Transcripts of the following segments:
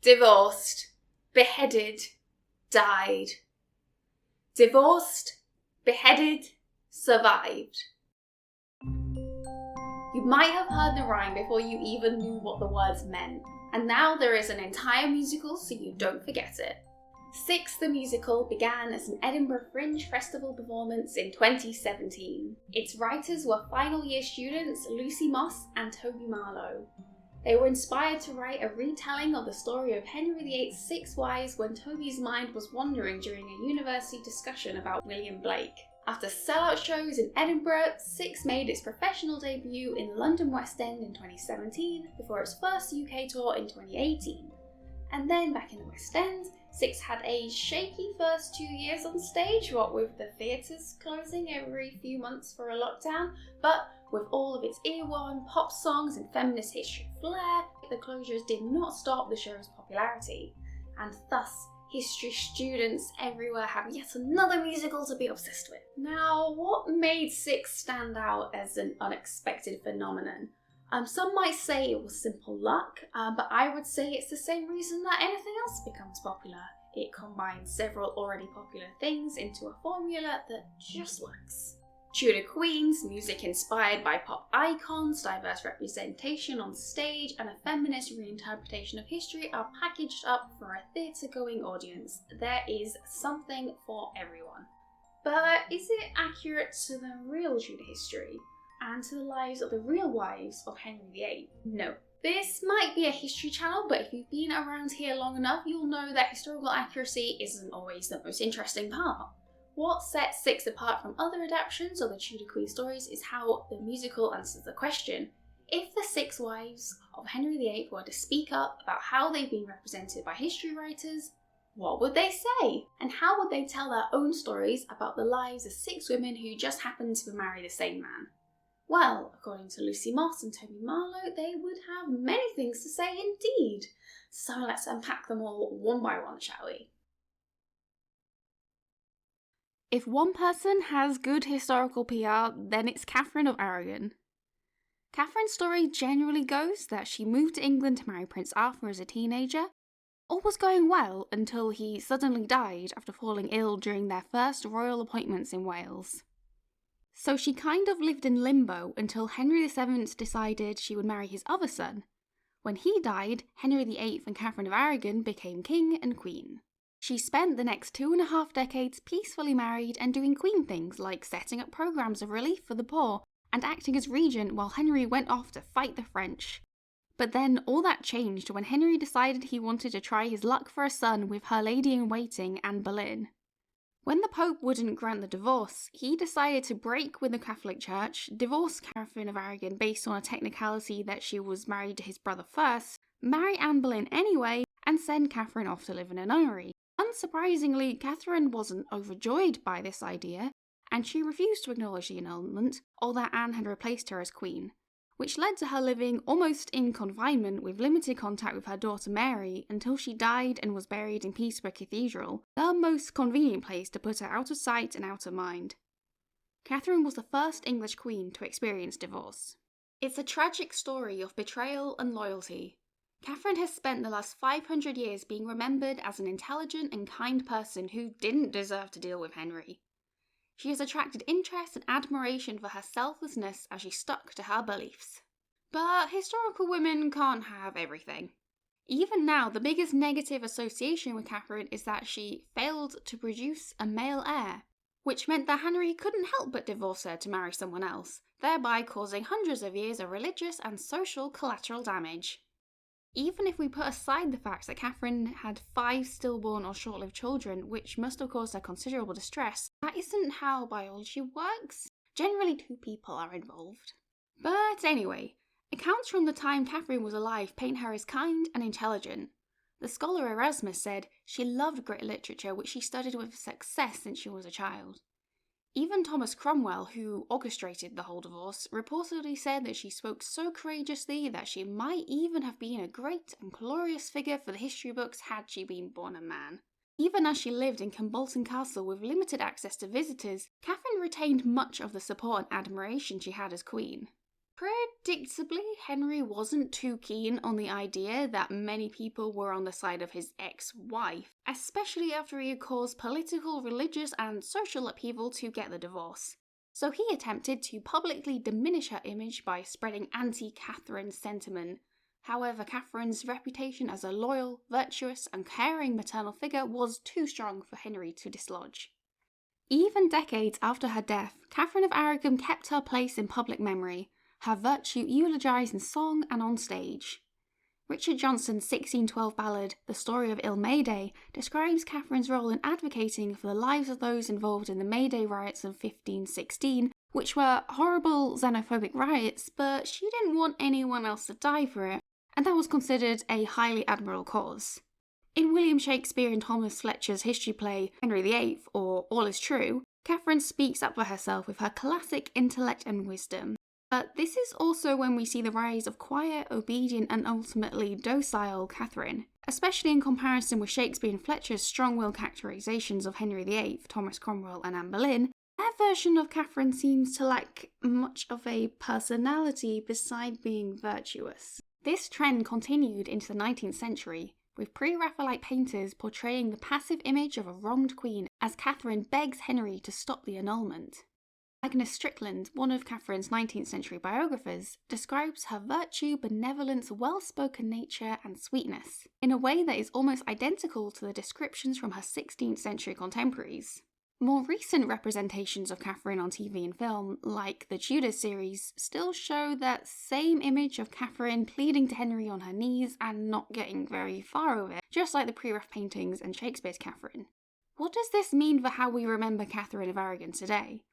Divorced, beheaded, died. Divorced, beheaded, survived. You might have heard the rhyme before you even knew what the words meant, and now there is an entire musical so you don't forget it. Six the Musical began as an Edinburgh Fringe Festival performance in 2017. Its writers were final year students Lucy Moss and Toby Marlowe. They were inspired to write a retelling of the story of Henry VIII's six wives when Toby's mind was wandering during a university discussion about William Blake. After sellout shows in Edinburgh, Six made its professional debut in London West End in 2017 before its first UK tour in 2018. And then back in the West End, Six had a shaky first 2 years on stage, what with the theatres closing every few months for a lockdown, but with all of its earworm pop songs and feminist history flair, the closures did not stop the show's popularity, and thus history students everywhere have yet another musical to be obsessed with. Now, what made Six stand out as an unexpected phenomenon? Some might say it was simple luck, but I would say it's the same reason that anything else becomes popular. It combines several already popular things into a formula that just works. Tudor Queens, music inspired by pop icons, diverse representation on stage, and a feminist reinterpretation of history are packaged up for a theatre-going audience. There is something for everyone. But is it accurate to the real Tudor history and to the lives of the real wives of Henry VIII? No. This might be a history channel, but if you've been around here long enough, you'll know that historical accuracy isn't always the most interesting part. What sets Six apart from other adaptations of the Tudor Queen stories is how the musical answers the question: if the six wives of Henry VIII were to speak up about how they've been represented by history writers, what would they say? And how would they tell their own stories about the lives of six women who just happened to marry the same man? Well, according to Lucy Moss and Toby Marlowe, they would have many things to say indeed. So let's unpack them all one by one, shall we? If one person has good historical PR, then it's Katherine of Aragon. Katherine's story generally goes that she moved to England to marry Prince Arthur as a teenager. All was going well until he suddenly died after falling ill during their first royal appointments in Wales. So she kind of lived in limbo until Henry VII decided she would marry his other son. When he died, Henry VIII and Katherine of Aragon became king and queen. She spent the next 2.5 decades peacefully married and doing queen things like setting up programs of relief for the poor and acting as regent while Henry went off to fight the French. But then all that changed when Henry decided he wanted to try his luck for a son with her lady-in-waiting Anne Boleyn. When the Pope wouldn't grant the divorce, he decided to break with the Catholic Church, divorce Katherine of Aragon based on a technicality that she was married to his brother first, marry Anne Boleyn anyway, and send Katherine off to live in a nunnery. Unsurprisingly, Katherine wasn't overjoyed by this idea, and she refused to acknowledge the annulment, although Anne had replaced her as queen, which led to her living almost in confinement with limited contact with her daughter Mary until she died and was buried in Peterborough Cathedral, the most convenient place to put her out of sight and out of mind. Katherine was the first English queen to experience divorce. It's a tragic story of betrayal and loyalty. Katherine has spent the last 500 years being remembered as an intelligent and kind person who didn't deserve to deal with Henry. She has attracted interest and admiration for her selflessness as she stuck to her beliefs. But historical women can't have everything. Even now, the biggest negative association with Katherine is that she failed to produce a male heir, which meant that Henry couldn't help but divorce her to marry someone else, thereby causing hundreds of years of religious and social collateral damage. Even if we put aside the fact that Katherine had 5 stillborn or short-lived children, which must have caused her considerable distress, that isn't how biology works. Generally 2 people are involved. But anyway, accounts from the time Katherine was alive paint her as kind and intelligent. The scholar Erasmus said she loved Greek literature, which she studied with success since she was a child. Even Thomas Cromwell, who orchestrated the whole divorce, reportedly said that she spoke so courageously that she might even have been a great and glorious figure for the history books had she been born a man. Even as she lived in Kimbolton Castle with limited access to visitors, Katherine retained much of the support and admiration she had as queen. Predictably, Henry wasn't too keen on the idea that many people were on the side of his ex-wife, especially after he had caused political, religious, and social upheaval to get the divorce. So he attempted to publicly diminish her image by spreading anti-Katherine sentiment. However, Katherine's reputation as a loyal, virtuous, and caring maternal figure was too strong for Henry to dislodge. Even decades after her death, Katherine of Aragon kept her place in public memory, her virtue eulogised in song and on stage. Richard Johnson's 1612 ballad, The Story of Ill May Day, describes Katherine's role in advocating for the lives of those involved in the May Day riots of 1516, which were horrible xenophobic riots, but she didn't want anyone else to die for it, and that was considered a highly admirable cause. In William Shakespeare and Thomas Fletcher's history play Henry VIII, or All Is True, Katherine speaks up for herself with her classic intellect and wisdom. But this is also when we see the rise of quiet, obedient, and ultimately docile Katherine, especially in comparison with Shakespeare and Fletcher's strong-willed characterizations of Henry VIII, Thomas Cromwell, and Anne Boleyn. Their version of Katherine seems to lack much of a personality beside being virtuous. This trend continued into the 19th century, with pre-Raphaelite painters portraying the passive image of a wronged queen as Katherine begs Henry to stop the annulment. Agnes Strickland, one of Katherine's 19th century biographers, describes her virtue, benevolence, well-spoken nature, and sweetness, in a way that is almost identical to the descriptions from her 16th century contemporaries. More recent representations of Katherine on TV and film, like the Tudor series, still show that same image of Katherine pleading to Henry on her knees and not getting very far with it, just like the pre-Ref paintings and Shakespeare's Katherine. What does this mean for how we remember Katherine of Aragon today?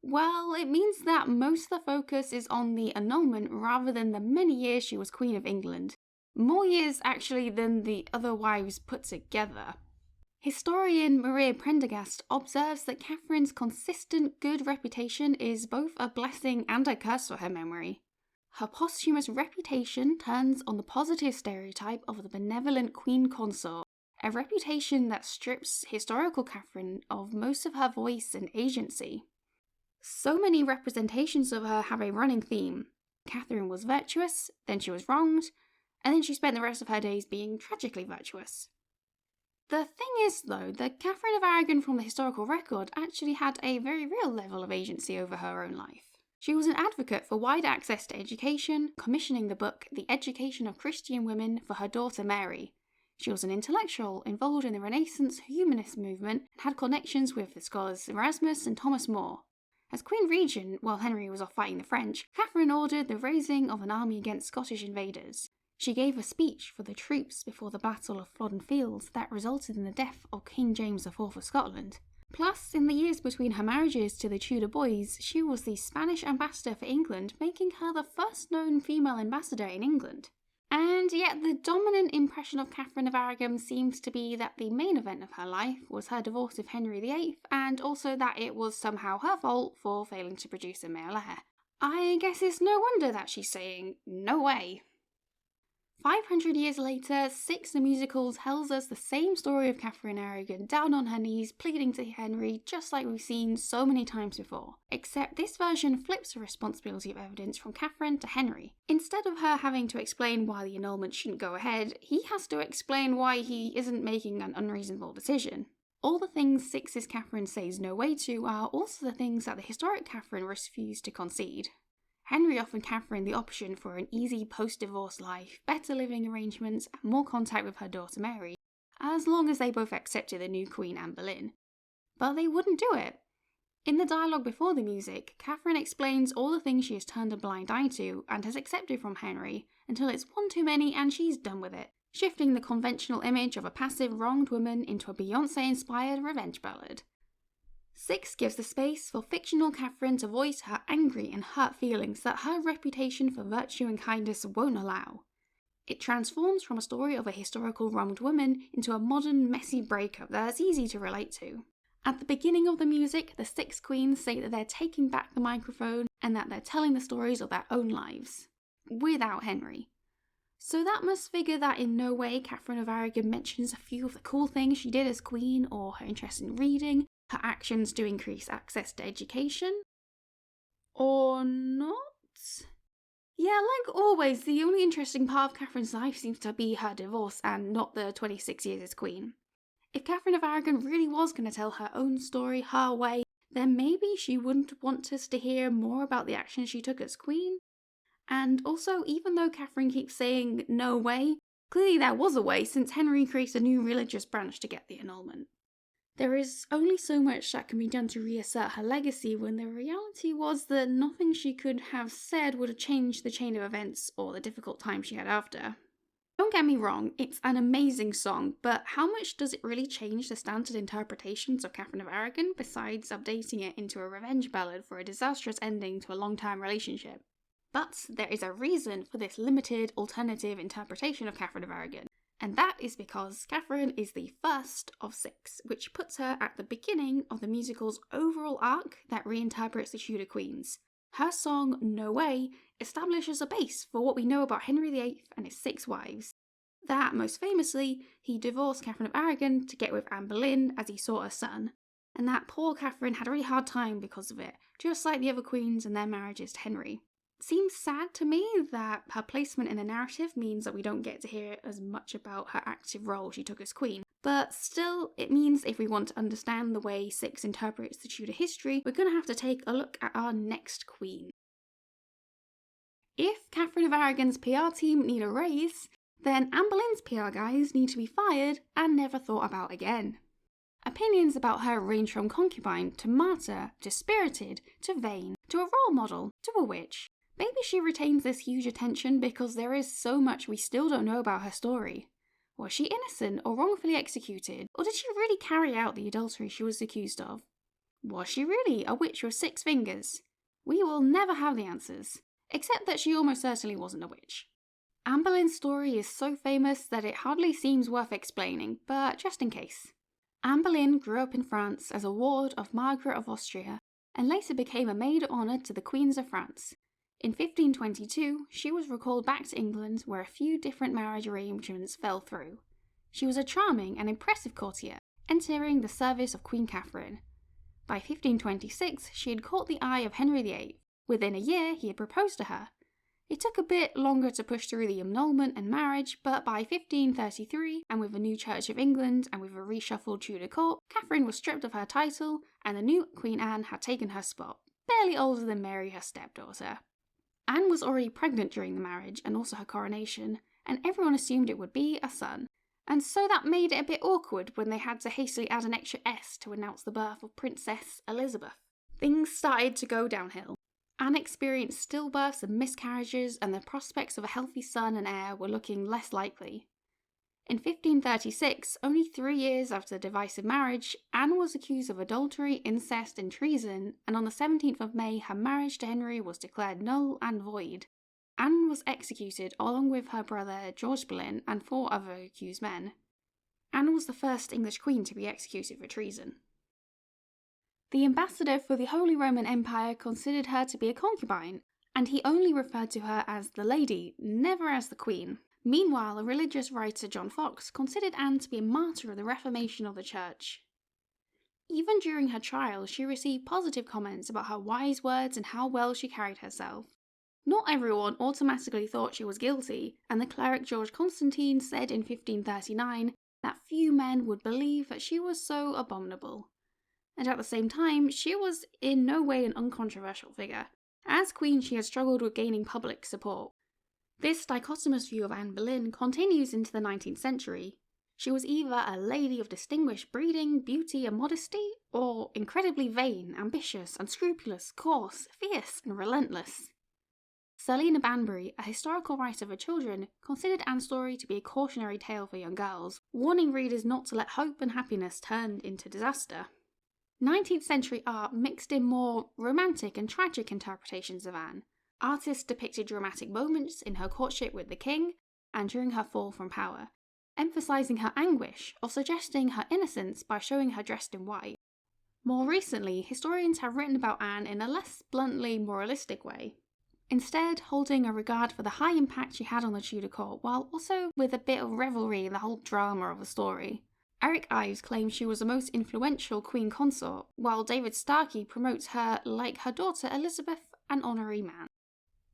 Well, it means that most of the focus is on the annulment rather than the many years she was Queen of England. More years, actually, than the other wives put together. Historian Maria Prendergast observes that Katherine's consistent good reputation is both a blessing and a curse for her memory. Her posthumous reputation turns on the positive stereotype of the benevolent queen consort, a reputation that strips historical Katherine of most of her voice and agency. So many representations of her have a running theme. Katherine was virtuous, then she was wronged, and then she spent the rest of her days being tragically virtuous. The thing is, though, that Katherine of Aragon from the historical record actually had a very real level of agency over her own life. She was an advocate for wide access to education, commissioning the book The Education of Christian Women for her daughter Mary. She was an intellectual involved in the Renaissance humanist movement and had connections with the scholars Erasmus and Thomas More. As Queen Regent, while Henry was off fighting the French, Katherine ordered the raising of an army against Scottish invaders. She gave a speech for the troops before the Battle of Flodden Fields that resulted in the death of King James IV of Scotland. Plus, in the years between her marriages to the Tudor boys, she was the Spanish ambassador for England, making her the first known female ambassador in England. And yet the dominant impression of Katherine of Aragon seems to be that the main event of her life was her divorce with Henry VIII, and also that it was somehow her fault for failing to produce a male heir. I guess it's no wonder that she's saying, no way. 500 years later, Six the Musical tells us the same story of Katherine Aragon down on her knees pleading to Henry, just like we've seen so many times before. Except this version flips the responsibility of evidence from Katherine to Henry. Instead of her having to explain why the annulment shouldn't go ahead, he has to explain why he isn't making an unreasonable decision. All the things Six's Katherine says no way to are also the things that the historic Katherine refused to concede. Henry offered Katherine the option for an easy post-divorce life, better living arrangements, and more contact with her daughter Mary, as long as they both accepted the new Queen Anne Boleyn. But they wouldn't do it. In the dialogue before the music, Katherine explains all the things she has turned a blind eye to and has accepted from Henry, until it's one too many and she's done with it, shifting the conventional image of a passive wronged woman into a Beyoncé-inspired revenge ballad. Six gives the space for fictional Katherine to voice her angry and hurt feelings that her reputation for virtue and kindness won't allow. It transforms from a story of a historical wronged woman into a modern, messy breakup that's easy to relate to. At the beginning of the music, the Six Queens say that they're taking back the microphone and that they're telling the stories of their own lives, without Henry. So that must figure that in no way Katherine of Aragon mentions a few of the cool things she did as queen, or her interest in reading, her actions to increase access to education? Or not? Yeah, like always, the only interesting part of Catherine's life seems to be her divorce and not the 26 years as queen. If Katherine of Aragon really was going to tell her own story her way, then maybe she wouldn't want us to hear more about the actions she took as queen. And also, even though Katherine keeps saying no way, clearly there was a way since Henry created a new religious branch to get the annulment. There is only so much that can be done to reassert her legacy when the reality was that nothing she could have said would have changed the chain of events or the difficult time she had after. Don't get me wrong, it's an amazing song, but how much does it really change the standard interpretations of Katherine of Aragon besides updating it into a revenge ballad for a disastrous ending to a long-term relationship? But there is a reason for this limited alternative interpretation of Katherine of Aragon, and that is because Katherine is the first of 6, which puts her at the beginning of the musical's overall arc that reinterprets the Tudor Queens. Her song, No Way, establishes a base for what we know about Henry VIII and his 6 wives. That, most famously, he divorced Katherine of Aragon to get with Anne Boleyn as he sought a son, and that poor Katherine had a really hard time because of it, just like the other queens and their marriages to Henry. Seems sad to me that her placement in the narrative means that we don't get to hear as much about her active role she took as queen, but still, it means if we want to understand the way 6 interprets the Tudor history, we're going to have to take a look at our next queen. If Katherine of Aragon's PR team need a raise, then Anne Boleyn's PR guys need to be fired and never thought about again. Opinions about her range from concubine to martyr to spirited to vain to a role model to a witch. Maybe she retains this huge attention because there is so much we still don't know about her story. Was she innocent or wrongfully executed, or did she really carry out the adultery she was accused of? Was she really a witch with 6 fingers? We will never have the answers, except that she almost certainly wasn't a witch. Anne Boleyn's story is so famous that it hardly seems worth explaining, but just in case. Anne Boleyn grew up in France as a ward of Margaret of Austria, and later became a maid of honour to the Queens of France. In 1522, she was recalled back to England where a few different marriage arrangements fell through. She was a charming and impressive courtier, entering the service of Queen Katherine. By 1526, she had caught the eye of Henry VIII. Within a year, he had proposed to her. It took a bit longer to push through the annulment and marriage, but by 1533, and with a new Church of England and with a reshuffled Tudor court, Katherine was stripped of her title, and the new Queen Anne had taken her spot, barely older than Mary, her stepdaughter. Anne was already pregnant during the marriage and also her coronation, and everyone assumed it would be a son. And so that made it a bit awkward when they had to hastily add an extra S to announce the birth of Princess Elizabeth. Things started to go downhill. Anne experienced stillbirths and miscarriages, and the prospects of a healthy son and heir were looking less likely. In 1536, only 3 years after the divisive marriage, Anne was accused of adultery, incest and treason, and on the 17th of May her marriage to Henry was declared null and void. Anne was executed along with her brother George Boleyn and 4 other accused men. Anne was the first English queen to be executed for treason. The ambassador for the Holy Roman Empire considered her to be a concubine, and he only referred to her as the lady, never as the queen. Meanwhile, a religious writer, John Fox, considered Anne to be a martyr of the Reformation of the Church. Even during her trial, she received positive comments about her wise words and how well she carried herself. Not everyone automatically thought she was guilty, and the cleric George Constantine said in 1539 that few men would believe that she was so abominable. And at the same time, she was in no way an uncontroversial figure. As queen, she had struggled with gaining public support. This dichotomous view of Anne Boleyn continues into the 19th century. She was either a lady of distinguished breeding, beauty and modesty, or incredibly vain, ambitious, unscrupulous, coarse, fierce and relentless. Selina Banbury, a historical writer for children, considered Anne's story to be a cautionary tale for young girls, warning readers not to let hope and happiness turn into disaster. 19th century art mixed in more romantic and tragic interpretations of Anne. Artists depicted dramatic moments in her courtship with the king and during her fall from power, emphasising her anguish or suggesting her innocence by showing her dressed in white. More recently, historians have written about Anne in a less bluntly moralistic way, instead holding a regard for the high impact she had on the Tudor court, while also with a bit of revelry in the whole drama of the story. Eric Ives claims she was the most influential queen consort, while David Starkey promotes her like her daughter Elizabeth, an honorary man.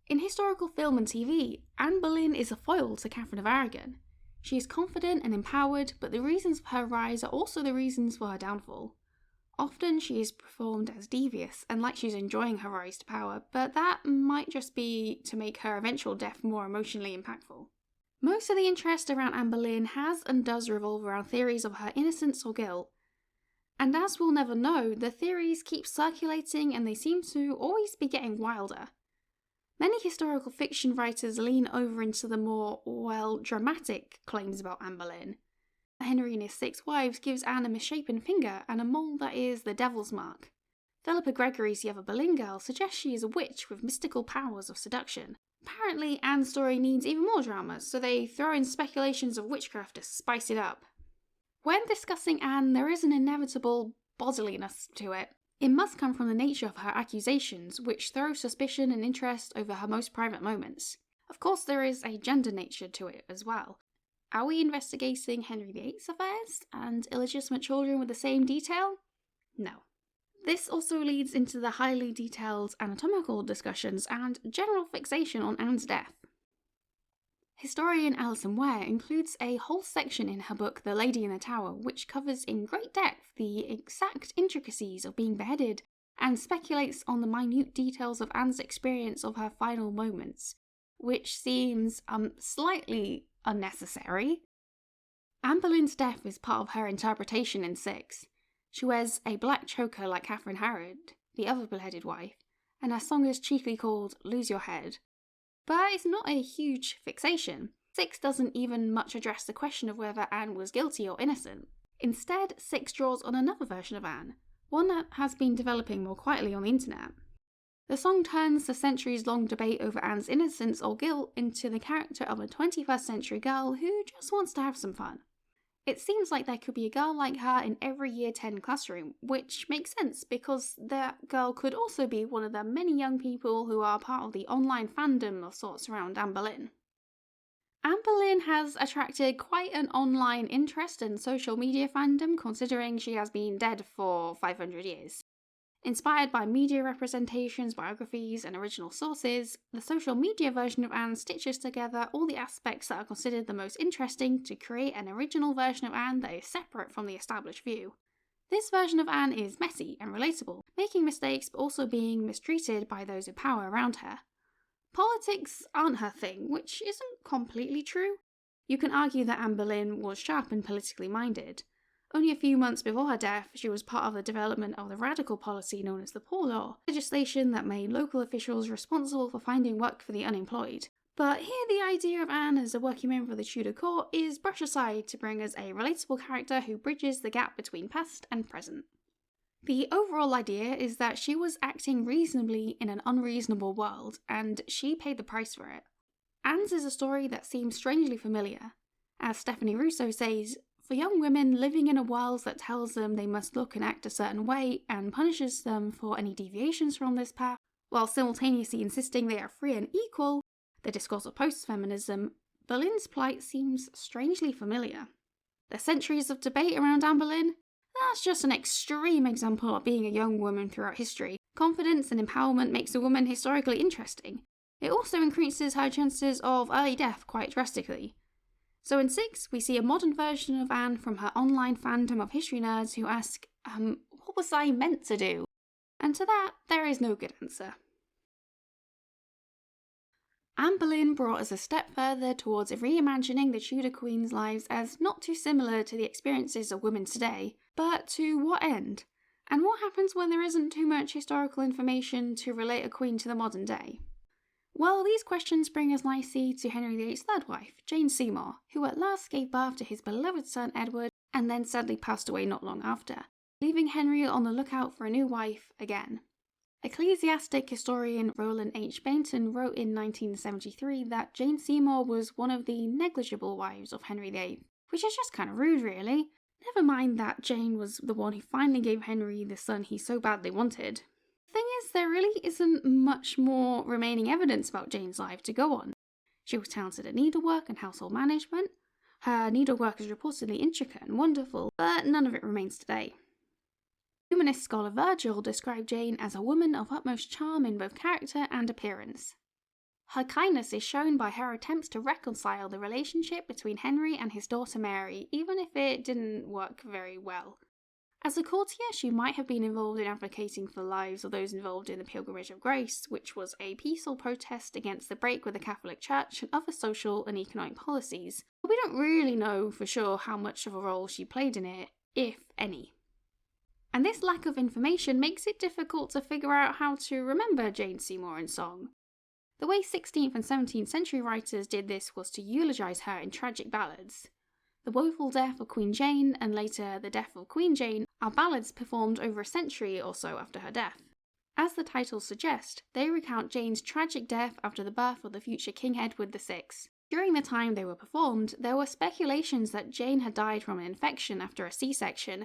In historical film and TV, Anne Boleyn is a foil to Katherine of Aragon. She is confident and empowered, but the reasons for her rise are also the reasons for her downfall. Often she is performed as devious and like she's enjoying her rise to power, but that might just be to make her eventual death more emotionally impactful. Most of the interest around Anne Boleyn has and does revolve around theories of her innocence or guilt. And as we'll never know, the theories keep circulating and they seem to always be getting wilder. Many historical fiction writers lean over into the more, dramatic claims about Anne Boleyn. Henry and his 6 wives gives Anne a misshapen finger and a mole that is the devil's mark. Philippa Gregory's The Other Boleyn Girl suggests she is a witch with mystical powers of seduction. Apparently, Anne's story needs even more drama, so they throw in speculations of witchcraft to spice it up. When discussing Anne, there is an inevitable bodiliness to it. It must come from the nature of her accusations, which throw suspicion and interest over her most private moments. Of course, there is a gender nature to it as well. Are we investigating Henry VIII's affairs and illegitimate children with the same detail? No. This also leads into the highly detailed anatomical discussions and general fixation on Anne's death. Historian Alison Ware includes a whole section in her book The Lady in the Tower, which covers in great depth the exact intricacies of being beheaded and speculates on the minute details of Anne's experience of her final moments, which seems slightly unnecessary. Anne Boleyn's death is part of her interpretation in 6. She wears a black choker like Katherine Harrod, the other beheaded wife, and her song is cheekily called Lose Your Head. But it's not a huge fixation. 6 doesn't even much address the question of whether Anne was guilty or innocent. Instead, 6 draws on another version of Anne, one that has been developing more quietly on the internet. The song turns the centuries-long debate over Anne's innocence or guilt into the character of a 21st century girl who just wants to have some fun. It seems like there could be a girl like her in every Year 10 classroom, which makes sense because that girl could also be one of the many young people who are part of the online fandom of sorts around Anne Boleyn. Anne Boleyn has attracted quite an online interest and social media fandom considering she has been dead for 500 years. Inspired by media representations, biographies, and original sources, the social media version of Anne stitches together all the aspects that are considered the most interesting to create an original version of Anne that is separate from the established view. This version of Anne is messy and relatable, making mistakes but also being mistreated by those in power around her. Politics aren't her thing, which isn't completely true. You can argue that Anne Boleyn was sharp and politically minded. Only a few months before her death, she was part of the development of the radical policy known as the Poor Law, legislation that made local officials responsible for finding work for the unemployed. But here the idea of Anne as a working member of the Tudor court is brushed aside to bring us a relatable character who bridges the gap between past and present. The overall idea is that she was acting reasonably in an unreasonable world, and she paid the price for it. Anne's is a story that seems strangely familiar. As Stephanie Russo says, for young women living in a world that tells them they must look and act a certain way and punishes them for any deviations from this path, while simultaneously insisting they are free and equal, the discourse of post-feminism, Boleyn's plight seems strangely familiar. The centuries of debate around Anne Boleyn? That's just an extreme example of being a young woman throughout history. Confidence and empowerment makes a woman historically interesting. It also increases her chances of early death quite drastically. So in 6, we see a modern version of Anne from her online fandom of history nerds who ask, what was I meant to do? And to that, there is no good answer. Anne Boleyn brought us a step further towards reimagining the Tudor Queens' lives as not too similar to the experiences of women today, but to what end? And what happens when there isn't too much historical information to relate a queen to the modern day? Well, these questions bring us nicely to Henry VIII's third wife, Jane Seymour, who at last gave birth to his beloved son Edward and then sadly passed away not long after, leaving Henry on the lookout for a new wife again. Ecclesiastic historian Roland H. Bainton wrote in 1973 that Jane Seymour was one of the negligible wives of Henry VIII, which is just kind of rude really. Never mind that Jane was the one who finally gave Henry the son he so badly wanted. The thing is, there really isn't much more remaining evidence about Jane's life to go on. She was talented at needlework and household management. Her needlework is reportedly intricate and wonderful, but none of it remains today. Humanist scholar Virgil described Jane as a woman of utmost charm in both character and appearance. Her kindness is shown by her attempts to reconcile the relationship between Henry and his daughter Mary, even if it didn't work very well. As a courtier, she might have been involved in advocating for the lives of those involved in the Pilgrimage of Grace, which was a peaceful protest against the break with the Catholic Church and other social and economic policies. But we don't really know for sure how much of a role she played in it, if any. And this lack of information makes it difficult to figure out how to remember Jane Seymour in song. The way 16th and 17th century writers did this was to eulogise her in tragic ballads. The woeful death of Queen Jane and later the death of Queen Jane are ballads performed over a century or so after her death. As the titles suggest, they recount Jane's tragic death after the birth of the future King Edward VI. During the time they were performed, there were speculations that Jane had died from an infection after a C-section,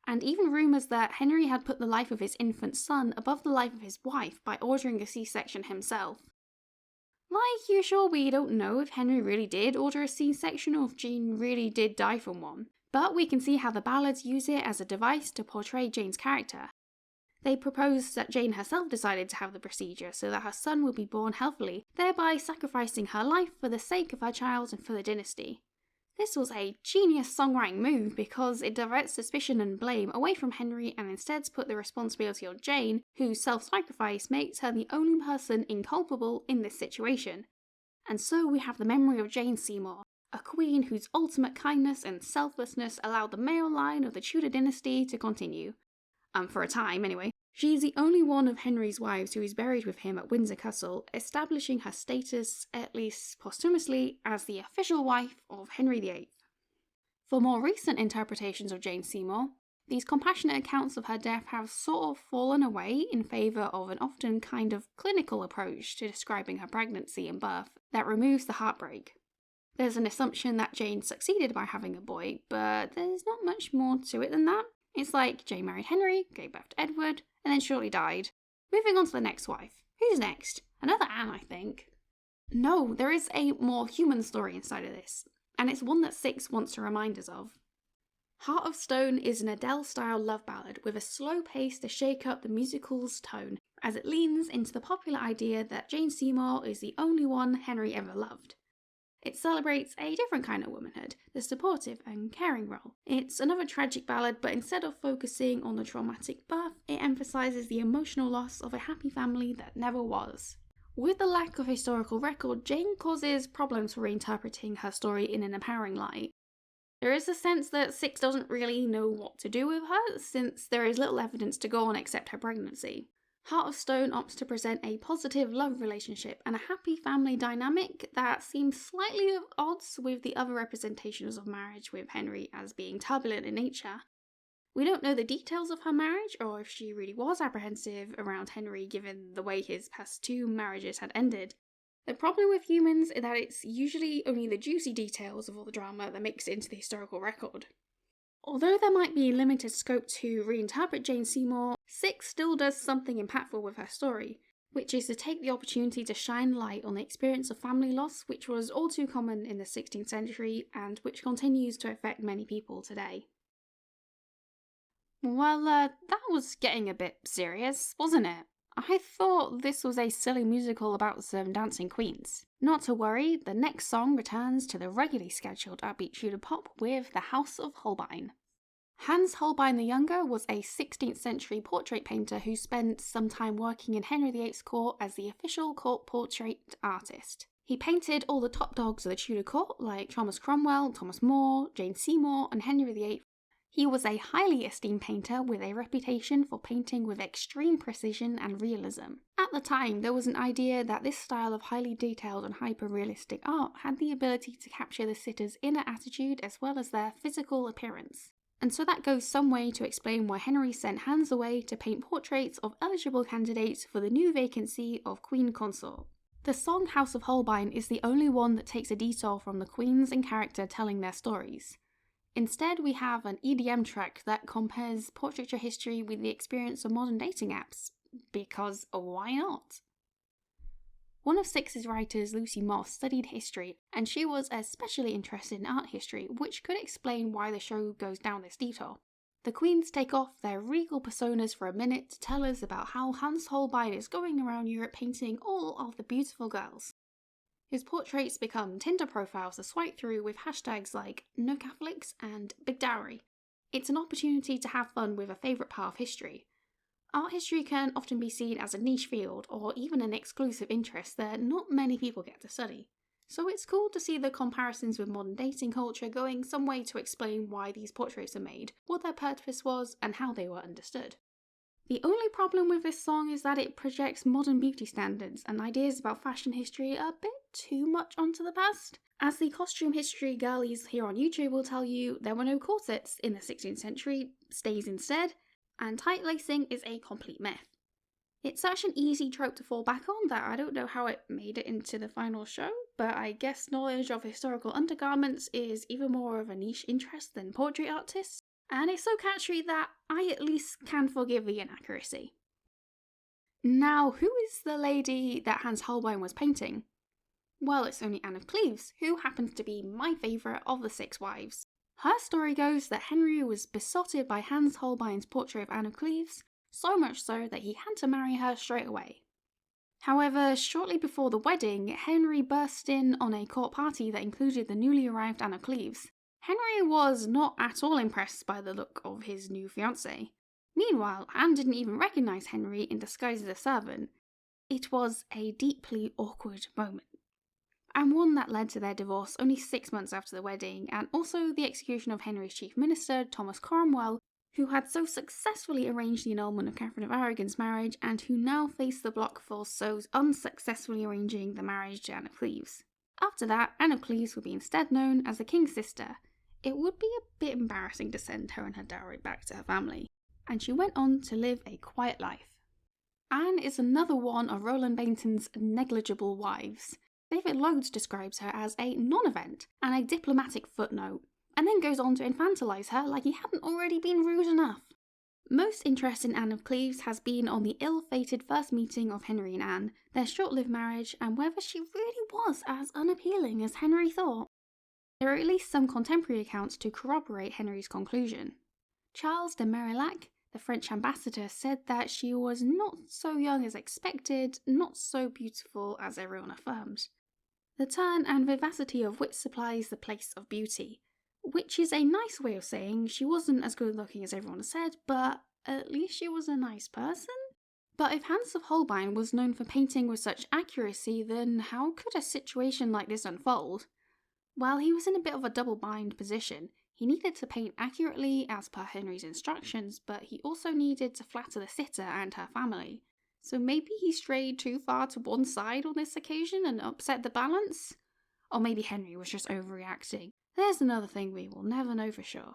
and even rumours that Henry had put the life of his infant son above the life of his wife by ordering a C-section himself. Like usual, we don't know if Henry really did order a C-section or if Jane really did die from one, but we can see how the ballads use it as a device to portray Jane's character. They propose that Jane herself decided to have the procedure so that her son would be born healthily, thereby sacrificing her life for the sake of her child and for the dynasty. This was a genius songwriting move because it diverts suspicion and blame away from Henry and instead puts the responsibility on Jane, whose self-sacrifice makes her the only person inculpable in this situation. And so we have the memory of Jane Seymour, a queen whose ultimate kindness and selflessness allowed the male line of the Tudor dynasty to continue. For a time anyway. She is the only one of Henry's wives who is buried with him at Windsor Castle, establishing her status, at least posthumously, as the official wife of Henry VIII. For more recent interpretations of Jane Seymour, these compassionate accounts of her death have sort of fallen away in favour of an often kind of clinical approach to describing her pregnancy and birth that removes the heartbreak. There's an assumption that Jane succeeded by having a boy, but there's not much more to it than that. It's like Jane married Henry, gave birth to Edward, and then shortly died. Moving on to the next wife. Who's next? Another Anne, I think. No, there is a more human story inside of this, and it's one that Six wants to remind us of. Heart of Stone is an Adele-style love ballad with a slow pace to shake up the musical's tone, as it leans into the popular idea that Jane Seymour is the only one Henry ever loved. It celebrates a different kind of womanhood, the supportive and caring role. It's another tragic ballad, but instead of focusing on the traumatic birth, it emphasises the emotional loss of a happy family that never was. With the lack of historical record, Jane causes problems for reinterpreting her story in an empowering light. There is a sense that Six doesn't really know what to do with her, since there is little evidence to go on except her pregnancy. Heart of Stone opts to present a positive love relationship and a happy family dynamic that seems slightly at odds with the other representations of marriage, with Henry as being turbulent in nature. We don't know the details of her marriage or if she really was apprehensive around Henry given the way his past two marriages had ended. The problem with humans is that it's usually only the juicy details of all the drama that makes it into the historical record. Although there might be limited scope to reinterpret Jane Seymour, Six still does something impactful with her story, which is to take the opportunity to shine light on the experience of family loss, which was all too common in the 16th century and which continues to affect many people today. Well, that was getting a bit serious, wasn't it? I thought this was a silly musical about some dancing queens. Not to worry, the next song returns to the regularly scheduled upbeat Tudor pop with the Haus of Holbein. Hans Holbein the Younger was a 16th century portrait painter who spent some time working in Henry VIII's court as the official court portrait artist. He painted all the top dogs of the Tudor court like Thomas Cromwell, Thomas More, Jane Seymour and Henry VIII. He was a highly esteemed painter with a reputation for painting with extreme precision and realism. At the time, there was an idea that this style of highly detailed and hyper-realistic art had the ability to capture the sitter's inner attitude as well as their physical appearance. And so that goes some way to explain why Henry sent Hans away to paint portraits of eligible candidates for the new vacancy of Queen Consort. The song Haus of Holbein is the only one that takes a detour from the queens in character telling their stories. Instead, we have an EDM track that compares portraiture history with the experience of modern dating apps, because why not? One of Six's writers, Lucy Moss, studied history, and she was especially interested in art history, which could explain why the show goes down this detour. The queens take off their regal personas for a minute to tell us about how Hans Holbein is going around Europe painting all of the beautiful girls. His portraits become Tinder profiles to swipe through with hashtags like No Catholics and Big Dowry. It's an opportunity to have fun with a favourite part of history. Art history can often be seen as a niche field or even an exclusive interest that not many people get to study. So it's cool to see the comparisons with modern dating culture going some way to explain why these portraits are made, what their purpose was, and how they were understood. The only problem with this song is that it projects modern beauty standards and ideas about fashion history a bit too much onto the past. As the costume history girlies here on YouTube will tell you, there were no corsets in the 16th century, stays instead, and tight lacing is a complete myth. It's such an easy trope to fall back on that I don't know how it made it into the final show, but I guess knowledge of historical undergarments is even more of a niche interest than portrait artists, and it's so catchy that I at least can forgive the inaccuracy. Now, who is the lady that Hans Holbein was painting? Well, it's only Anne of Cleves, who happens to be my favourite of the 6 wives. Her story goes that Henry was besotted by Hans Holbein's portrait of Anne of Cleves, so much so that he had to marry her straight away. However, shortly before the wedding, Henry burst in on a court party that included the newly arrived Anne of Cleves. Henry was not at all impressed by the look of his new fiancée. Meanwhile, Anne didn't even recognise Henry in disguise as a servant. It was a deeply awkward moment, and one that led to their divorce only 6 months after the wedding, and also the execution of Henry's chief minister, Thomas Cromwell, who had so successfully arranged the annulment of Katherine of Aragon's marriage, and who now faced the block for so unsuccessfully arranging the marriage to Anne of Cleves. After that, Anne of Cleves would be instead known as the king's sister. It would be a bit embarrassing to send her and her dowry back to her family, and she went on to live a quiet life. Anne is another one of Roland Bainton's negligible wives. David Loades describes her as a non-event and a diplomatic footnote, and then goes on to infantilise her like he hadn't already been rude enough. Most interest in Anne of Cleves has been on the ill-fated first meeting of Henry and Anne, their short-lived marriage, and whether she really was as unappealing as Henry thought. There are at least some contemporary accounts to corroborate Henry's conclusion. Charles de Marillac, the French ambassador, said that she was not so young as expected, not so beautiful as everyone affirmed. The turn and vivacity of wit supplies the place of beauty, which is a nice way of saying she wasn't as good looking as everyone said, but at least she was a nice person? But if Hans of Holbein was known for painting with such accuracy, then how could a situation like this unfold? Well, he was in a bit of a double-bind position. He needed to paint accurately as per Henry's instructions, but he also needed to flatter the sitter and her family. So maybe he strayed too far to one side on this occasion and upset the balance? Or maybe Henry was just overreacting. There's another thing we will never know for sure.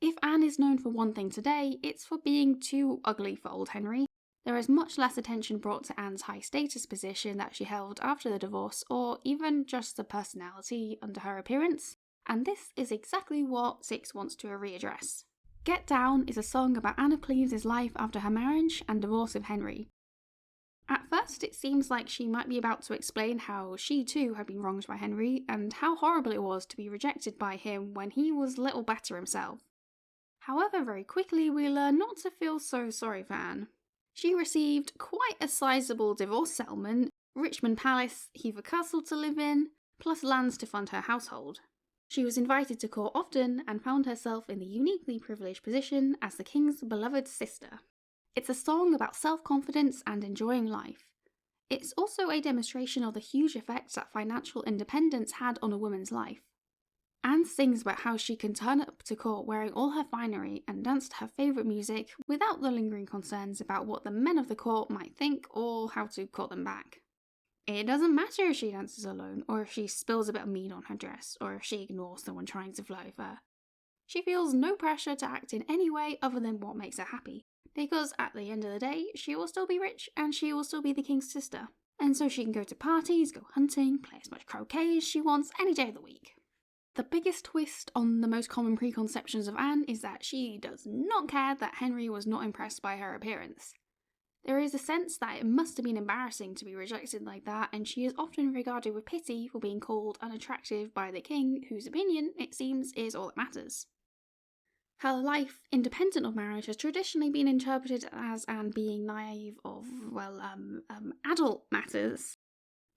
If Anne is known for one thing today, it's for being too ugly for old Henry. There is much less attention brought to Anne's high status position that she held after the divorce, or even just the personality under her appearance, and this is exactly what 6 wants to readdress. Get Down is a song about Anne of Cleves' life after her marriage and divorce with Henry. At first, it seems like she might be about to explain how she too had been wronged by Henry, and how horrible it was to be rejected by him when he was little better himself. However, very quickly we learn not to feel so sorry for Anne. She received quite a sizable divorce settlement, Richmond Palace, Hever Castle to live in, plus lands to fund her household. She was invited to court often and found herself in the uniquely privileged position as the king's beloved sister. It's a song about self-confidence and enjoying life. It's also a demonstration of the huge effects that financial independence had on a woman's life. Anne sings about how she can turn up to court wearing all her finery and dance to her favourite music without the lingering concerns about what the men of the court might think or how to call them back. It doesn't matter if she dances alone, or if she spills a bit of meat on her dress, or if she ignores someone trying to flirt with her. She feels no pressure to act in any way other than what makes her happy, because at the end of the day, she will still be rich and she will still be the king's sister. And so she can go to parties, go hunting, play as much croquet as she wants any day of the week. The biggest twist on the most common preconceptions of Anne is that she does not care that Henry was not impressed by her appearance. There is a sense that it must have been embarrassing to be rejected like that, and she is often regarded with pity for being called unattractive by the king, whose opinion, it seems, is all that matters. Her life, independent of marriage, has traditionally been interpreted as Anne being naive of, adult matters.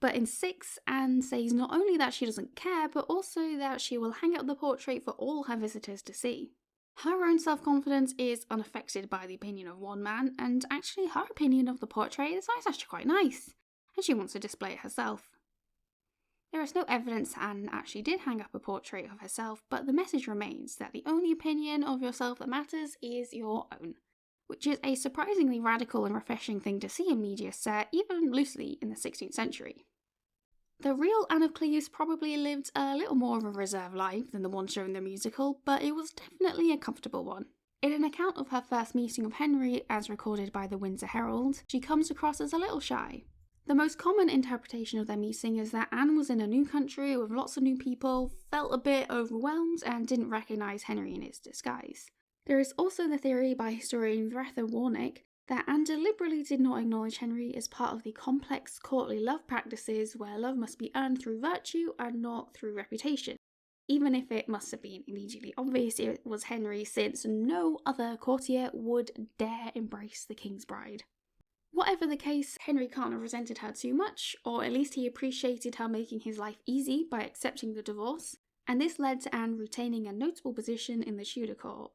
But in 6, Anne says not only that she doesn't care, but also that she will hang up the portrait for all her visitors to see. Her own self-confidence is unaffected by the opinion of one man, and actually her opinion of the portrait is actually quite nice, and she wants to display it herself. There is no evidence Anne actually did hang up a portrait of herself, but the message remains that the only opinion of yourself that matters is your own, which is a surprisingly radical and refreshing thing to see in media set, even loosely, in the 16th century. The real Anne of Cleves probably lived a little more of a reserved life than the one shown in the musical, but it was definitely a comfortable one. In an account of her first meeting of Henry, as recorded by the Windsor Herald, she comes across as a little shy. The most common interpretation of their meeting is that Anne was in a new country with lots of new people, felt a bit overwhelmed, and didn't recognise Henry in his disguise. There is also the theory by historian Thetha Warnick that Anne deliberately did not acknowledge Henry as part of the complex courtly love practices where love must be earned through virtue and not through reputation, even if it must have been immediately obvious it was Henry, since no other courtier would dare embrace the king's bride. Whatever the case, Henry can't have resented her too much, or at least he appreciated her making his life easy by accepting the divorce, and this led to Anne retaining a notable position in the Tudor court.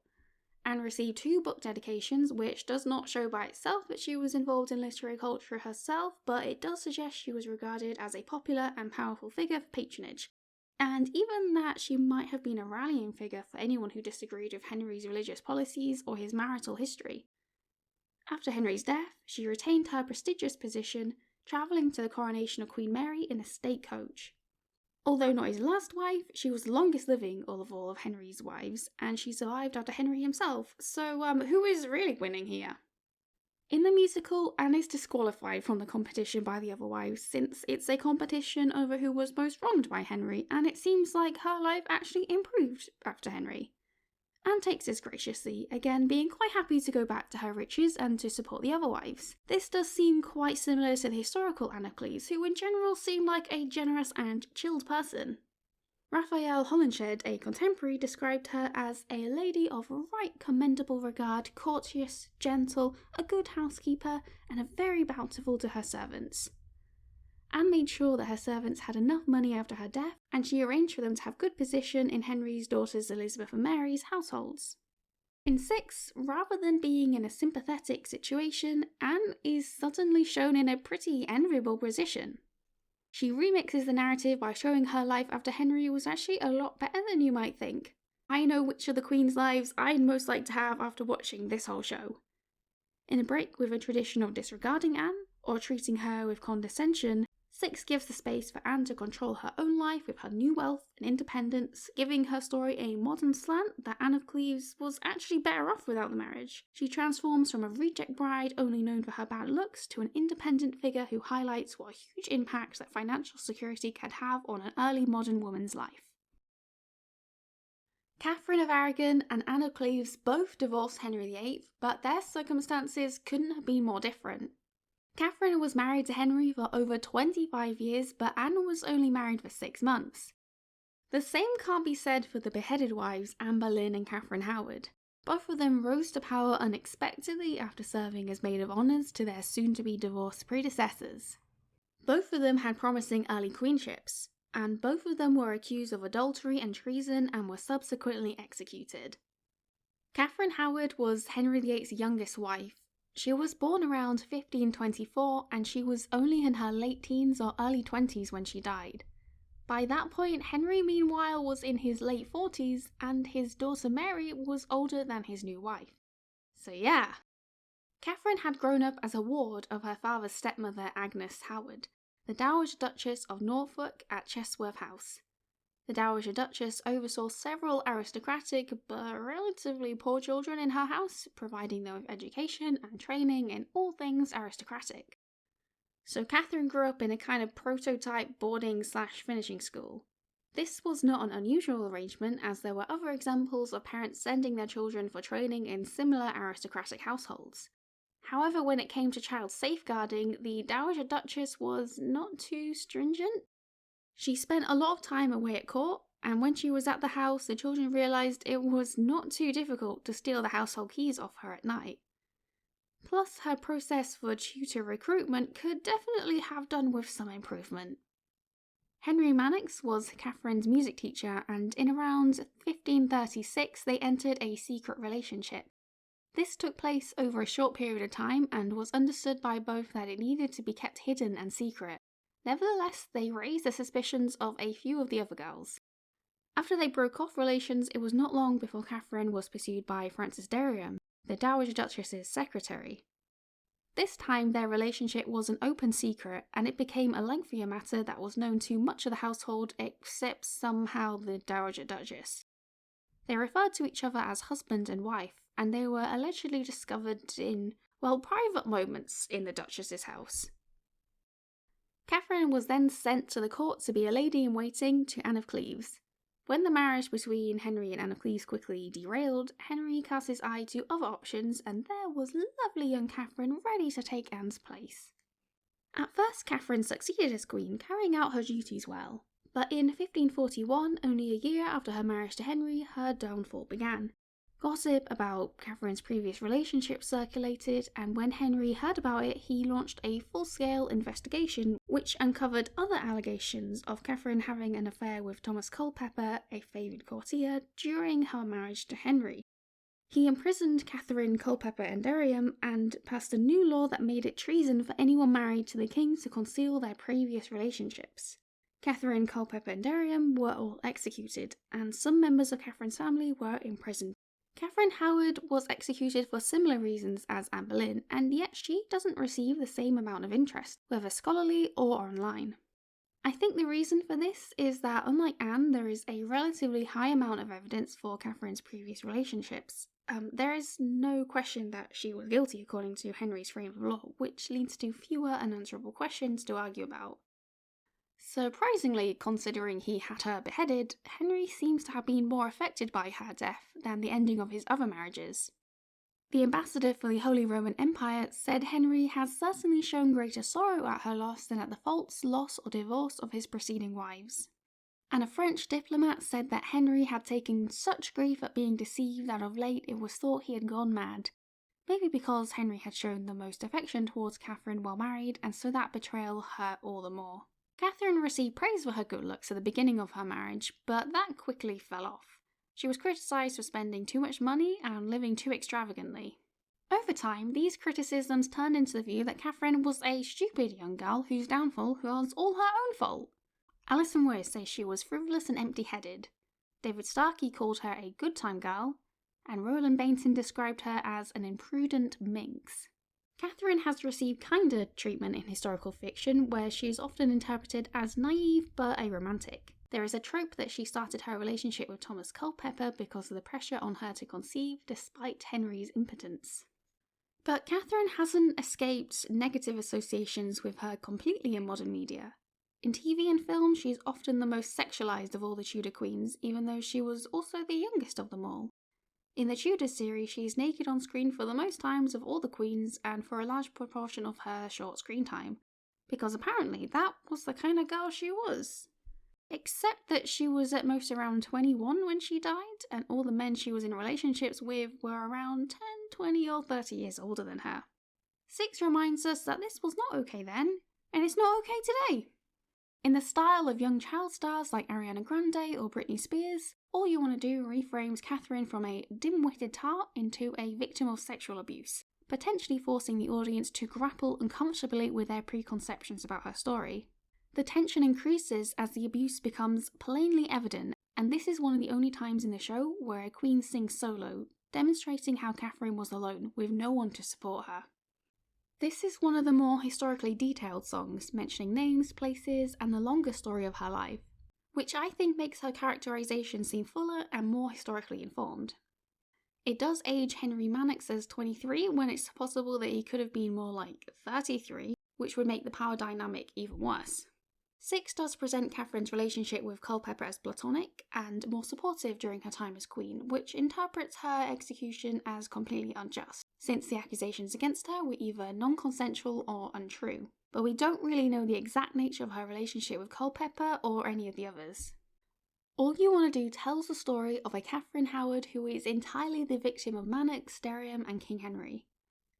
Anne received 2 book dedications, which does not show by itself that she was involved in literary culture herself, but it does suggest she was regarded as a popular and powerful figure for patronage, and even that she might have been a rallying figure for anyone who disagreed with Henry's religious policies or his marital history. After Henry's death, she retained her prestigious position, travelling to the coronation of Queen Mary in a state coach. Although not his last wife, she was the longest living of all of Henry's wives, and she survived after Henry himself, so who is really winning here? In the musical, Anne is disqualified from the competition by the other wives, since it's a competition over who was most wronged by Henry, and it seems like her life actually improved after Henry. Anne takes this graciously, again being quite happy to go back to her riches and to support the other wives. This does seem quite similar to the historical Anne of Cleves, who in general seemed like a generous and chilled person. Raphael Holinshed, a contemporary, described her as a lady of right commendable regard, courteous, gentle, a good housekeeper, and very bountiful to her servants. Anne made sure that her servants had enough money after her death, and she arranged for them to have good position in Henry's daughters Elizabeth and Mary's households. In 6, rather than being in a sympathetic situation, Anne is suddenly shown in a pretty enviable position. She remixes the narrative by showing her life after Henry was actually a lot better than you might think. I know which of the Queen's lives I'd most like to have after watching this whole show. In a break with a tradition of disregarding Anne, or treating her with condescension, 6 gives the space for Anne to control her own life with her new wealth and independence, giving her story a modern slant that Anne of Cleves was actually better off without the marriage. She transforms from a reject bride only known for her bad looks to an independent figure who highlights what a huge impact that financial security can have on an early modern woman's life. Katherine of Aragon and Anne of Cleves both divorced Henry VIII, but their circumstances couldn't have been more different. Katherine was married to Henry for over 25 years, but Anne was only married for 6 months. The same can't be said for the beheaded wives Anne Boleyn and Catherine Howard. Both of them rose to power unexpectedly after serving as maid of honours to their soon-to-be divorced predecessors. Both of them had promising early queenships, and both of them were accused of adultery and treason and were subsequently executed. Catherine Howard was Henry VIII's youngest wife. She was born around 1524 and she was only in her late teens or early 20s when she died. By that point, Henry meanwhile was in his late 40s and his daughter Mary was older than his new wife. So yeah. Katherine had grown up as a ward of her father's stepmother Agnes Howard, the Dowager Duchess of Norfolk at Chesworth House. The Dowager Duchess oversaw several aristocratic but relatively poor children in her house, providing them with education and training in all things aristocratic. So Katherine grew up in a kind of prototype boarding/finishing school. This was not an unusual arrangement, as there were other examples of parents sending their children for training in similar aristocratic households. However, when it came to child safeguarding, the Dowager Duchess was not too stringent. She spent a lot of time away at court, and when she was at the house, the children realised it was not too difficult to steal the household keys off her at night. Plus, her process for tutor recruitment could definitely have done with some improvement. Henry Mannix was Katherine's music teacher, and in around 1536 they entered a secret relationship. This took place over a short period of time and was understood by both that it needed to be kept hidden and secret. Nevertheless, they raised the suspicions of a few of the other girls. After they broke off relations, it was not long before Katherine was pursued by Frances Dereham, the Dowager Duchess's secretary. This time their relationship was an open secret, and it became a lengthier matter that was known to much of the household except somehow the Dowager Duchess. They referred to each other as husband and wife, and they were allegedly discovered in, private moments in the Duchess's house. Katherine was then sent to the court to be a lady-in-waiting to Anne of Cleves. When the marriage between Henry and Anne of Cleves quickly derailed, Henry cast his eye to other options, and there was lovely young Katherine ready to take Anne's place. At first, Katherine succeeded as queen, carrying out her duties well, but in 1541, only a year after her marriage to Henry, her downfall began. Gossip about Katherine's previous relationship circulated, and when Henry heard about it, he launched a full-scale investigation which uncovered other allegations of Katherine having an affair with Thomas Culpeper, a favoured courtier, during her marriage to Henry. He imprisoned Katherine, Culpeper and Dereham and passed a new law that made it treason for anyone married to the king to conceal their previous relationships. Katherine, Culpeper and Dereham were all executed, and some members of Katherine's family were imprisoned. Katherine Howard was executed for similar reasons as Anne Boleyn, and yet she doesn't receive the same amount of interest, whether scholarly or online. I think the reason for this is that, unlike Anne, there is a relatively high amount of evidence for Katherine's previous relationships. There is no question that she was guilty according to Henry's frame of law, which leads to fewer unanswerable questions to argue about. Surprisingly, considering he had her beheaded, Henry seems to have been more affected by her death than the ending of his other marriages. The ambassador for the Holy Roman Empire said Henry has certainly shown greater sorrow at her loss than at the faults, loss or divorce of his preceding wives. And a French diplomat said that Henry had taken such grief at being deceived that of late it was thought he had gone mad. Maybe because Henry had shown the most affection towards Katherine while married, and so that betrayal hurt all the more. Katherine received praise for her good looks at the beginning of her marriage, but that quickly fell off. She was criticised for spending too much money and living too extravagantly. Over time, these criticisms turned into the view that Katherine was a stupid young girl whose downfall was all her own fault. Alison Weir says she was frivolous and empty-headed. David Starkey called her a good-time girl, and Roland Bainton described her as an imprudent minx. Katherine has received kinder treatment in historical fiction, where she is often interpreted as naive but a romantic. There is a trope that she started her relationship with Thomas Culpeper because of the pressure on her to conceive, despite Henry's impotence. But Katherine hasn't escaped negative associations with her completely in modern media. In TV and film, she is often the most sexualized of all the Tudor queens, even though she was also the youngest of them all. In the Tudor series, she is naked on screen for the most times of all the queens and for a large proportion of her short screen time, because apparently that was the kind of girl she was. Except that she was at most around 21 when she died, and all the men she was in relationships with were around 10, 20 or 30 years older than her. 6 reminds us that this was not okay then, and it's not okay today. In the style of young child stars like Ariana Grande or Britney Spears, all you want to do reframes Katherine from a dim-witted tart into a victim of sexual abuse, potentially forcing the audience to grapple uncomfortably with their preconceptions about her story. The tension increases as the abuse becomes plainly evident, and this is one of the only times in the show where a queen sings solo, demonstrating how Katherine was alone, with no one to support her. This is one of the more historically detailed songs, mentioning names, places, and the longer story of her life, which I think makes her characterization seem fuller and more historically informed. It does age Henry Mannix as 23 when it's possible that he could have been more like 33, which would make the power dynamic even worse. 6 does present Katherine's relationship with Culpeper as platonic and more supportive during her time as queen, which interprets her execution as completely unjust, since the accusations against her were either non-consensual or untrue. But we don't really know the exact nature of her relationship with Culpeper or any of the others. All You Wanna Do tells the story of a Katherine Howard who is entirely the victim of Manox, Sterium, and King Henry.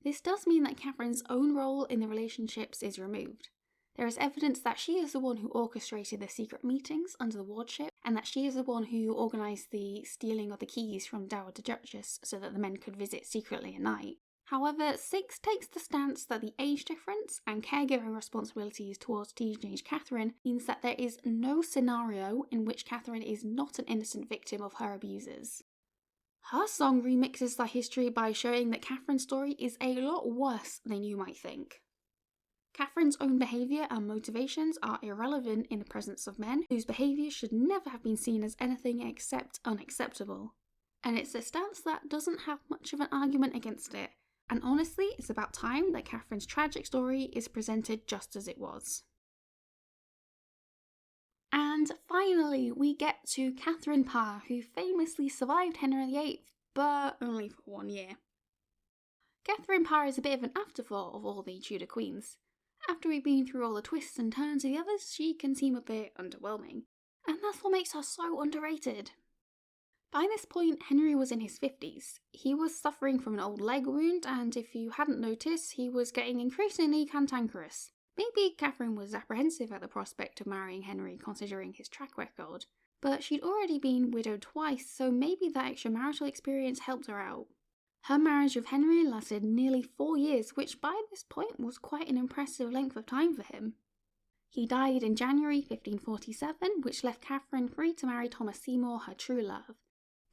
This does mean that Katherine's own role in the relationships is removed. There is evidence that she is the one who orchestrated the secret meetings under the wardship, and that she is the one who organised the stealing of the keys from Dowager Duchess so that the men could visit secretly at night. However, Six takes the stance that the age difference and caregiving responsibilities towards teenage Katherine means that there is no scenario in which Katherine is not an innocent victim of her abusers. Her song remixes the history by showing that Katherine's story is a lot worse than you might think. Katherine's own behaviour and motivations are irrelevant in the presence of men whose behaviour should never have been seen as anything except unacceptable. And it's a stance that doesn't have much of an argument against it, and honestly, it's about time that Katherine's tragic story is presented just as it was. And finally, we get to Katherine Parr, who famously survived Henry VIII, but only for 1 year. Katherine Parr is a bit of an afterthought of all the Tudor queens. After we've been through all the twists and turns of the others, she can seem a bit underwhelming, and that's what makes her so underrated. By this point, Henry was in his 50s. He was suffering from an old leg wound, and if you hadn't noticed, he was getting increasingly cantankerous. Maybe Katherine was apprehensive at the prospect of marrying Henry considering his track record, but she'd already been widowed twice, so maybe that extramarital experience helped her out. Her marriage with Henry lasted nearly 4 years, which by this point was quite an impressive length of time for him. He died in January 1547, which left Katherine free to marry Thomas Seymour, her true love.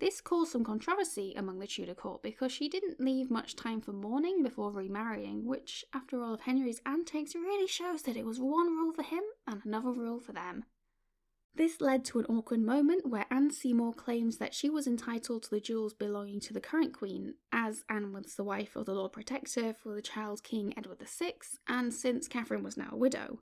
This caused some controversy among the Tudor court because she didn't leave much time for mourning before remarrying, which, after all of Henry's antics, really shows that it was one rule for him and another rule for them. This led to an awkward moment where Anne Seymour claims that she was entitled to the jewels belonging to the current queen, as Anne was the wife of the Lord Protector for the child King Edward VI, and since Katherine was now a widow.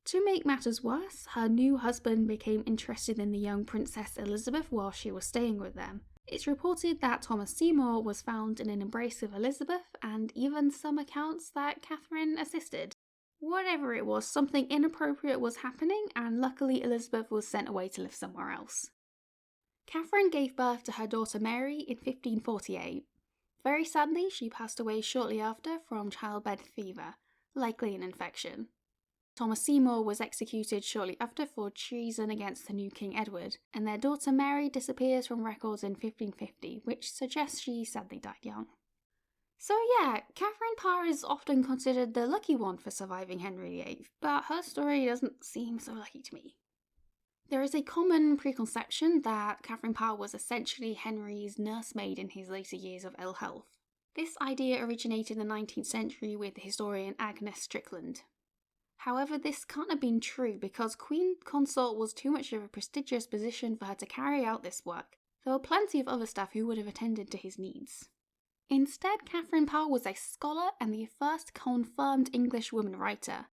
To make matters worse, her new husband became interested in the young Princess Elizabeth while she was staying with them. It's reported that Thomas Seymour was found in an embrace with Elizabeth, and even some accounts that Katherine assisted. Whatever it was, something inappropriate was happening, and luckily Elizabeth was sent away to live somewhere else. Katherine gave birth to her daughter Mary in 1548. Very sadly, she passed away shortly after from childbed fever, likely an infection. Thomas Seymour was executed shortly after for treason against the new King Edward, and their daughter Mary disappears from records in 1550, which suggests she sadly died young. So yeah, Katherine Parr is often considered the lucky one for surviving Henry VIII, but her story doesn't seem so lucky to me. There is a common preconception that Katherine Parr was essentially Henry's nursemaid in his later years of ill health. This idea originated in the 19th century with the historian Agnes Strickland. However, this can't have been true because Queen Consort was too much of a prestigious position for her to carry out this work. There were plenty of other staff who would have attended to his needs. Instead, Katherine Parr was a scholar and the first confirmed English woman writer.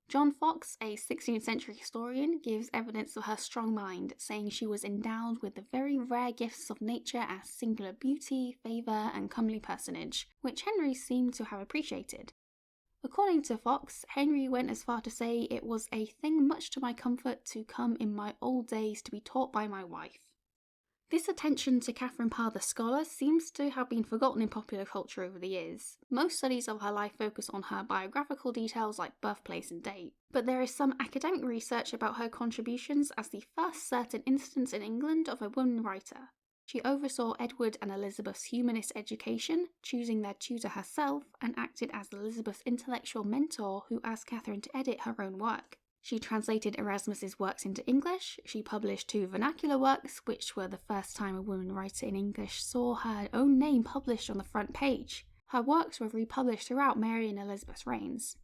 John Fox, a 16th century historian, gives evidence of her strong mind, saying she was endowed with the very rare gifts of nature as singular beauty, favour, and comely personage, which Henry seemed to have appreciated. According to Fox, Henry went as far to say it was a thing much to my comfort to come in my old days to be taught by my wife. This attention to Katherine Parr the scholar seems to have been forgotten in popular culture over the years. Most studies of her life focus on her biographical details like birthplace and date, but there is some academic research about her contributions as the first certain instance in England of a woman writer. She oversaw Edward and Elizabeth's humanist education, choosing their tutor herself, and acted as Elizabeth's intellectual mentor who asked Katherine to edit her own work. She translated Erasmus's works into English. She published 2 vernacular works, which were the first time a woman writer in English saw her own name published on the front page. Her works were republished throughout Mary and Elizabeth's reigns.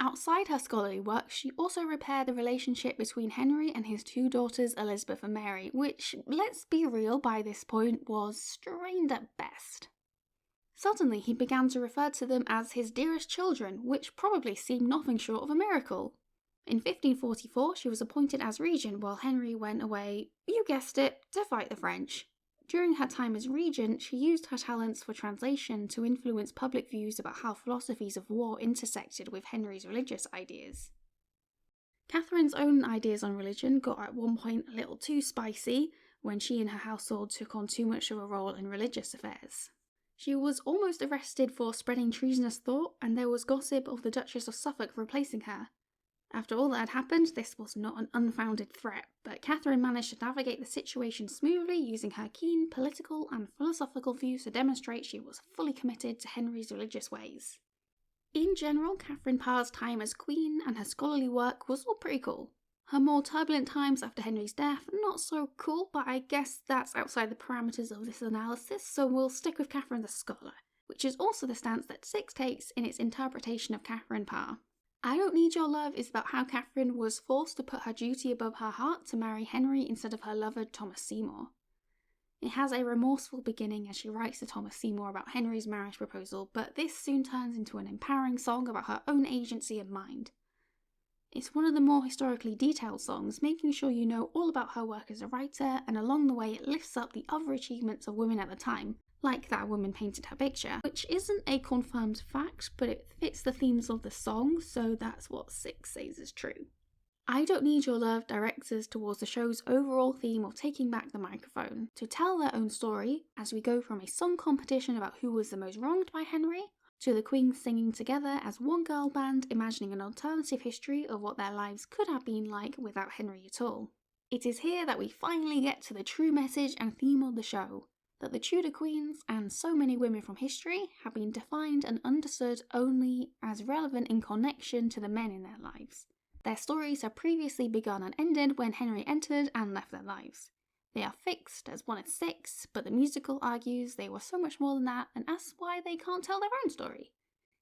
Outside her scholarly work, she also repaired the relationship between Henry and his 2 daughters Elizabeth and Mary, which, let's be real, by this point was strained at best. Suddenly he began to refer to them as his dearest children, which probably seemed nothing short of a miracle. In 1544 she was appointed as regent while Henry went away, you guessed it, to fight the French. During her time as regent, she used her talents for translation to influence public views about how philosophies of war intersected with Henry's religious ideas. Catherine's own ideas on religion got at one point a little too spicy when she and her household took on too much of a role in religious affairs. She was almost arrested for spreading treasonous thought, and there was gossip of the Duchess of Suffolk replacing her. After all that had happened, this was not an unfounded threat, but Katherine managed to navigate the situation smoothly, using her keen political and philosophical views to demonstrate she was fully committed to Henry's religious ways. In general, Katherine Parr's time as queen and her scholarly work was all pretty cool. Her more turbulent times after Henry's death, not so cool, but I guess that's outside the parameters of this analysis, so we'll stick with Katherine the scholar, which is also the stance that Six takes in its interpretation of Katherine Parr. I Don't Need Your Love is about how Katherine was forced to put her duty above her heart to marry Henry instead of her lover Thomas Seymour. It has a remorseful beginning as she writes to Thomas Seymour about Henry's marriage proposal, but this soon turns into an empowering song about her own agency and mind. It's one of the more historically detailed songs, making sure you know all about her work as a writer, and along the way it lifts up the other achievements of women at the time, like that a woman painted her picture, which isn't a confirmed fact, but it fits the themes of the song, so that's what Six says is true. I Don't Need Your Love directs us towards the show's overall theme of taking back the microphone to tell their own story, as we go from a song competition about who was the most wronged by Henry, to the Queens singing together as one girl band imagining an alternative history of what their lives could have been like without Henry at all. It is here that we finally get to the true message and theme of the show, that the Tudor Queens, and so many women from history, have been defined and understood only as relevant in connection to the men in their lives. Their stories have previously begun and ended when Henry entered and left their lives. They are fixed as one is six, but the musical argues they were so much more than that and asks why they can't tell their own story.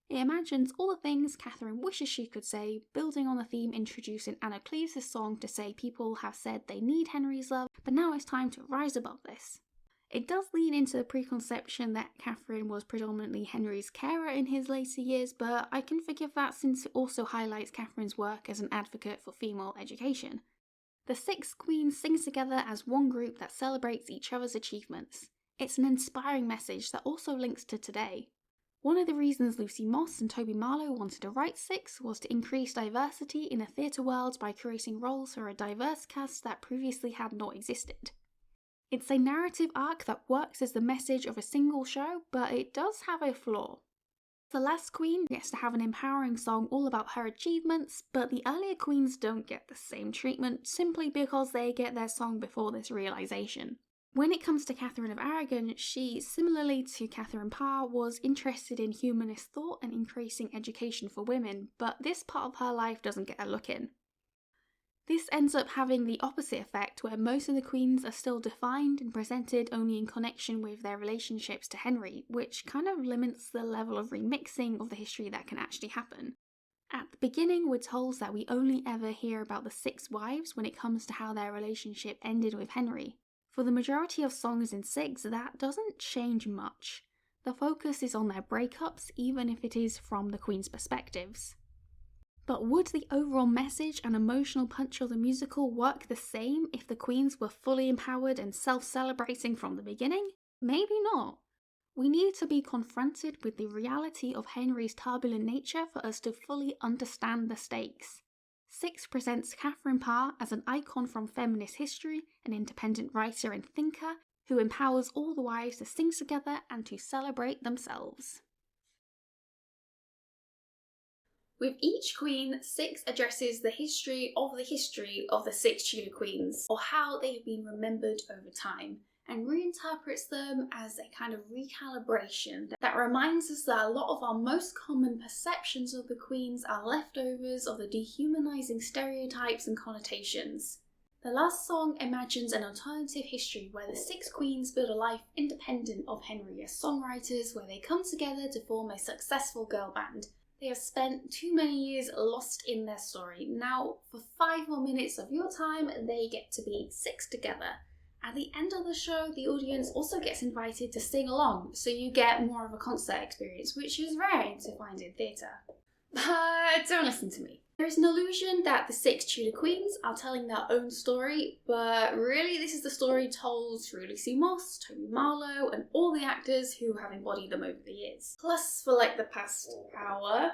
It imagines all the things Katherine wishes she could say, building on the theme introduced in Anna Cleves' song to say people have said they need Henry's love, but now it's time to rise above this. It does lean into the preconception that Katherine was predominantly Henry's carer in his later years, but I can forgive that since it also highlights Katherine's work as an advocate for female education. The six queens sing together as one group that celebrates each other's achievements. It's an inspiring message that also links to today. One of the reasons Lucy Moss and Toby Marlowe wanted to write Six was to increase diversity in the theatre world by creating roles for a diverse cast that previously had not existed. It's a narrative arc that works as the message of a single show, but it does have a flaw. The last queen gets to have an empowering song all about her achievements, but the earlier queens don't get the same treatment simply because they get their song before this realisation. When it comes to Katherine of Aragon, she, similarly to Katherine Parr, was interested in humanist thought and increasing education for women, but this part of her life doesn't get a look in. This ends up having the opposite effect, where most of the queens are still defined and presented only in connection with their relationships to Henry, which kind of limits the level of remixing of the history that can actually happen. At the beginning, we're told that we only ever hear about the six wives when it comes to how their relationship ended with Henry. For the majority of songs in Six, that doesn't change much. The focus is on their breakups, even if it is from the queen's perspectives. But would the overall message and emotional punch of the musical work the same if the queens were fully empowered and self-celebrating from the beginning? Maybe not. We need to be confronted with the reality of Henry's turbulent nature for us to fully understand the stakes. Six presents Katherine Parr as an icon from feminist history, an independent writer and thinker who empowers all the wives to sing together and to celebrate themselves. With each queen, Six addresses the history of the six Tudor queens, or how they have been remembered over time, and reinterprets them as a kind of recalibration that reminds us that a lot of our most common perceptions of the queens are leftovers of the dehumanizing stereotypes and connotations. The last song imagines an alternative history where the six queens build a life independent of Henry as songwriters, where they come together to form a successful girl band. They have spent too many years lost in their story. Now, for 5 more minutes of your time, they get to be six together. At the end of the show, the audience also gets invited to sing along, so you get more of a concert experience, which is rare to find in theatre. But don't listen to me. There is an illusion that the six Tudor queens are telling their own story, but really this is the story told through Lucy Moss, Toby Marlowe, and all the actors who have embodied them over the years. Plus, for like the past hour,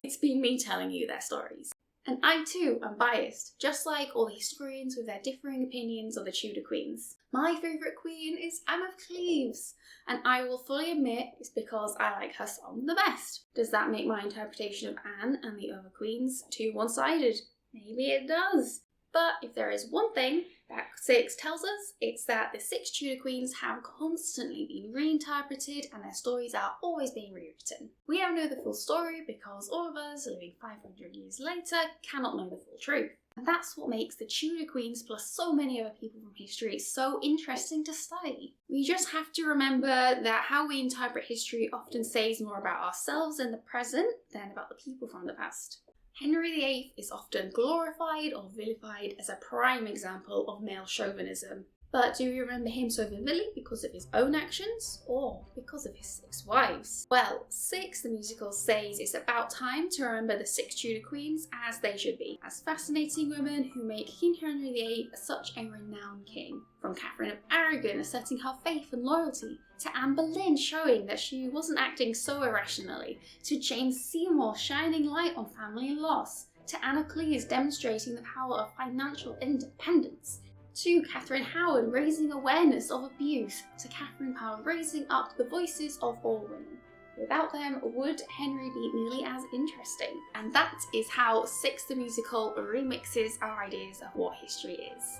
it's been me telling you their stories. And I too am biased, just like all the historians with their differing opinions of the Tudor Queens. My favourite queen is Anne of Cleves, and I will fully admit it's because I like her song the best. Does that make my interpretation of Anne and the other queens too one-sided? Maybe it does. But if there is one thing that 6 tells us, it's that the 6 Tudor queens have constantly been reinterpreted and their stories are always being rewritten. We don't know the full story because all of us, living 500 years later, cannot know the full truth. And that's what makes the Tudor queens plus so many other people from history so interesting to study. We just have to remember that how we interpret history often says more about ourselves in the present than about the people from the past. Henry VIII is often glorified or vilified as a prime example of male chauvinism. But do you remember him so vividly because of his own actions or because of his 6 wives? Well, 6 the musical says it's about time to remember the 6 Tudor queens as they should be, as fascinating women who make King Henry VIII such a renowned king. From Katherine of Aragon asserting her faith and loyalty, to Anne Boleyn showing that she wasn't acting so irrationally, to James Seymour shining light on family loss, to Anne of Cleves demonstrating the power of financial independence, to Catherine Howard raising awareness of abuse, to Catherine Parr raising up the voices of all women. Without them, would Henry be nearly as interesting? And that is how 6 the musical remixes our ideas of what history is.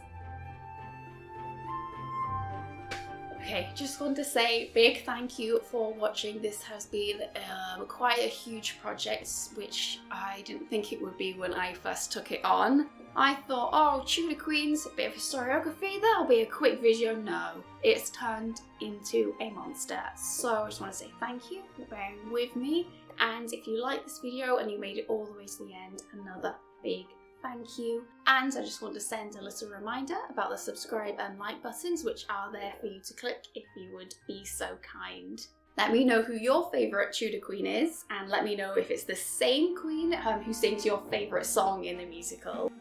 Okay, just want to say big thank you for watching. This has been quite a huge project, which I didn't think it would be when I first took it on. I thought, oh, Tudor Queens, a bit of historiography, that'll be a quick video. No, it's turned into a monster. So I just want to say thank you for bearing with me. And if you like this video and you made it all the way to the end, another big thank you. And I just want to send a little reminder about the subscribe and like buttons, which are there for you to click if you would be so kind. Let me know who your favourite Tudor queen is, and let me know if it's the same queen who sings your favourite song in the musical.